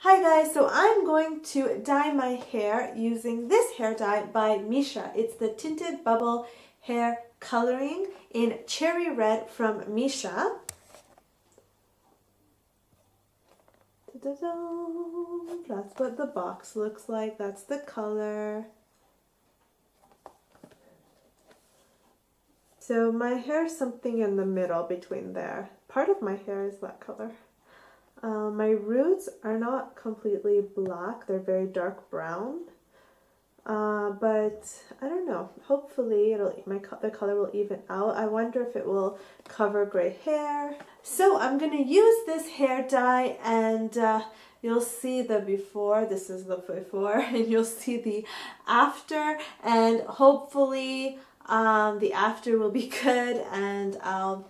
Hi guys, so I'm going to dye my hair using this hair dye by Missha. It's the Tinted Bubble Hair Coloring in Cherry Red from Missha. That's what the box looks like. That's the color. So my hair is something in the middle between there. Part of my hair is that color. My roots are not completely black, they're very dark brown, but I don't know, hopefully the color will even out. I wonder if it will cover gray hair. So I'm going to use this hair dye and you'll see the before, this is the before, and you'll see the after, and hopefully the after will be good and I'll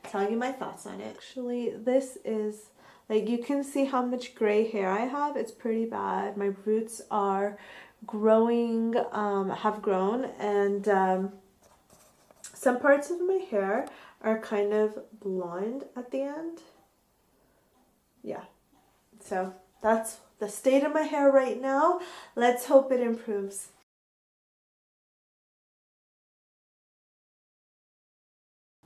tell you my thoughts on it. Actually, this is like, you can see how much gray hair I have. It's pretty bad. My roots are growing, have grown, and some parts of my hair are kind of blonde at the end. Yeah, so that's the state of my hair right now. Let's hope it improves.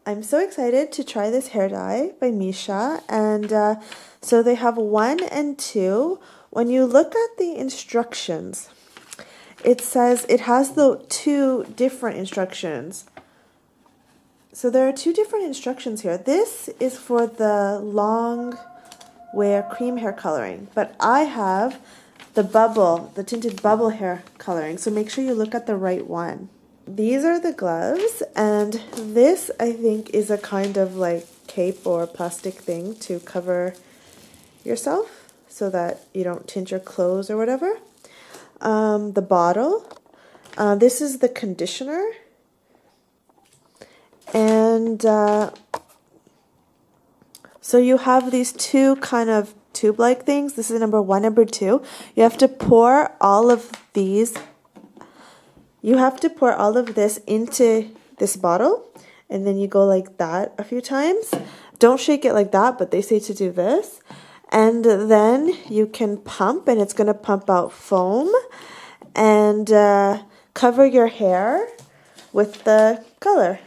I'm so excited to try this hair dye by Missha, and so they have 1 and 2. When you look at the instructions, it says it has the 2 different instructions. So there are 2 different instructions here. This is for the long wear cream hair coloring, but I have the tinted bubble hair coloring, so make sure you look at the right one. These are the gloves, and this I think is a kind of like cape or plastic thing to cover yourself so that you don't tint your clothes or whatever. The bottle, this is the conditioner, and so you have these 2 kind of tube-like things. This is number 1, number 2. You have to pour all of these. You have to pour all of this into this bottle, and then you go like that a few times. Don't shake it like that, but they say to do this. And then you can pump, and it's going to pump out foam, and cover your hair with the color.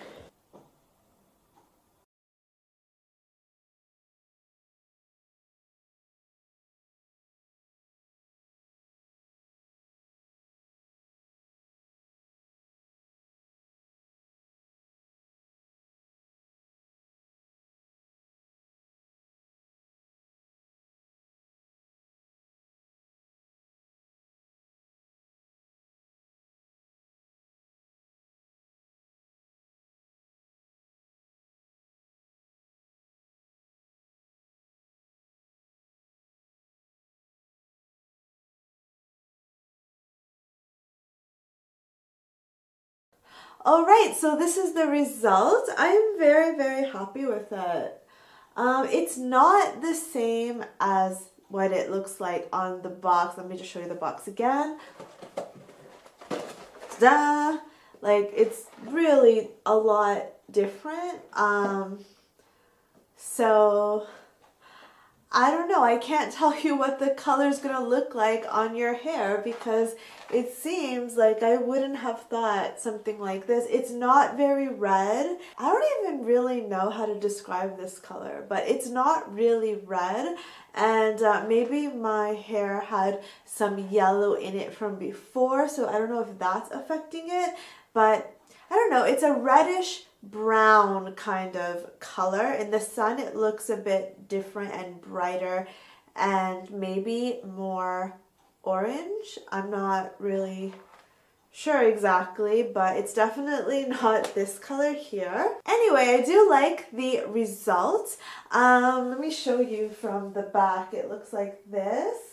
Alright, so this is the result. I'm very, very happy with it. It's not the same as what it looks like on the box. Let me just show you the box again. Ta-da! Like, it's really a lot different. So I don't know, I can't tell you what the color is going to look like on your hair because it seems like I wouldn't have thought something like this. It's not very red. I don't even really know how to describe this color, but it's not really red, and maybe my hair had some yellow in it from before, so I don't know if that's affecting it, but I don't know, it's a reddish brown kind of color. In the sun it looks a bit different and brighter and maybe more orange. I'm not really sure exactly, but it's definitely not this color here. Anyway, I do like the result. Let me show you from the back. It looks like this.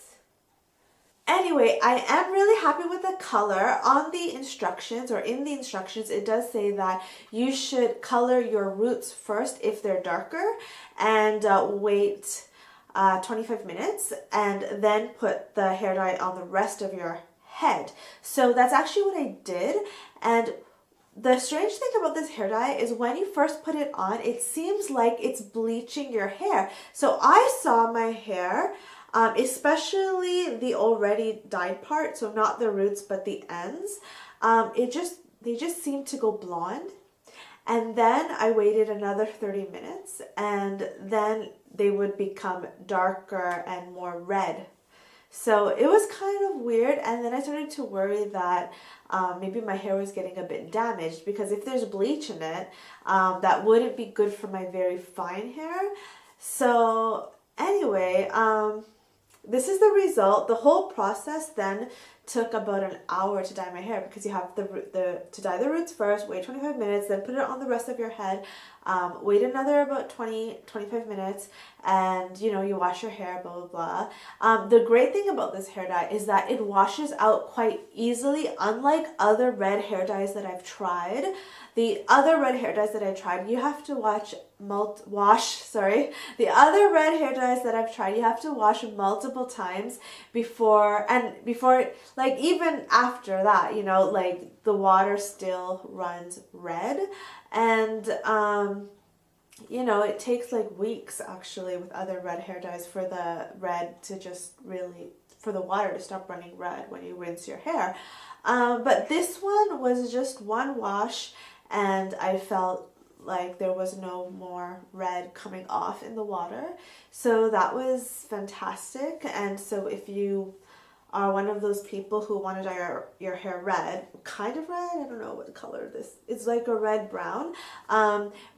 Anyway, I am really happy with the color. On the instructions, or in the instructions, it does say that you should color your roots first if they're darker and wait 25 minutes and then put the hair dye on the rest of your head. So that's actually what I did, and the strange thing about this hair dye is when you first put it on, it seems like it's bleaching your hair. So I saw my hair especially the already dyed part, so not the roots but the ends. They just seem to go blonde. And then I waited another 30 minutes, and then they would become darker and more red. So it was kind of weird, and then I started to worry that maybe my hair was getting a bit damaged, because if there's bleach in it, that wouldn't be good for my very fine hair. So anyway, this is the result. The whole process then took about an hour to dye my hair, because you have to dye the roots first, wait 25 minutes, then put it on the rest of your head, wait another about 20-25 minutes, and you know, you wash your hair, blah blah blah. The great thing about this hair dye is that it washes out quite easily, unlike other red hair dyes that I've tried. The other red hair dyes that I tried, you have to the other red hair dyes that I've tried, you have to wash multiple times before, like even after that, you know, like the water still runs red. And you know, it takes like weeks actually with other red hair dyes for the red to just really, for the water to stop running red when you rinse your hair. But this one was just one wash, and I felt like there was no more red coming off in the water. So that was fantastic. And so if you are one of those people who want to dye your hair red, kind of red, I don't know what color this is, like a red brown,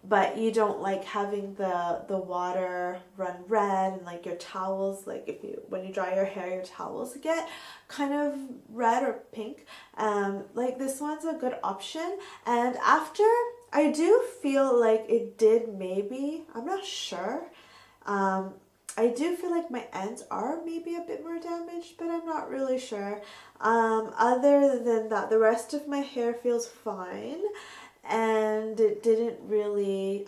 but you don't like having the water run red, and like your towels, like when you dry your hair, your towels get kind of red or pink, like this one's a good option. And after, I do feel like it did, maybe, I'm not sure, I do feel like my ends are maybe a bit more damaged, but I'm not really sure. Other than that, the rest of my hair feels fine, and it didn't really,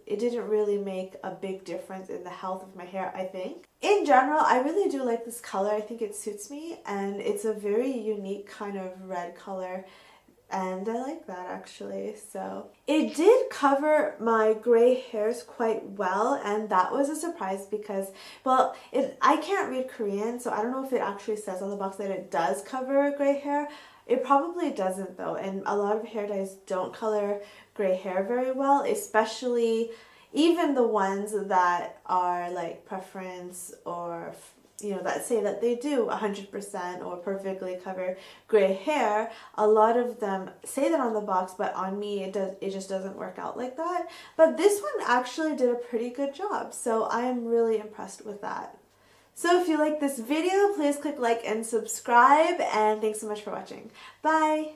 it didn't really make a big difference in the health of my hair, I think. In general, I really do like this color. I think it suits me, and it's a very unique kind of red color. And I like that actually. So it did cover my gray hairs quite well, and that was a surprise because, well, I can't read Korean, so I don't know if it actually says on the box that it does cover gray hair. It probably doesn't though, and a lot of hair dyes don't color gray hair very well, especially even the ones that are like preference, or you know, that say that they do 100% or perfectly cover gray hair. A lot of them say that on the box, but on me it just doesn't work out like that. But this one actually did a pretty good job, so I am really impressed with that. So if you like this video, please click like and subscribe, and thanks so much for watching. Bye!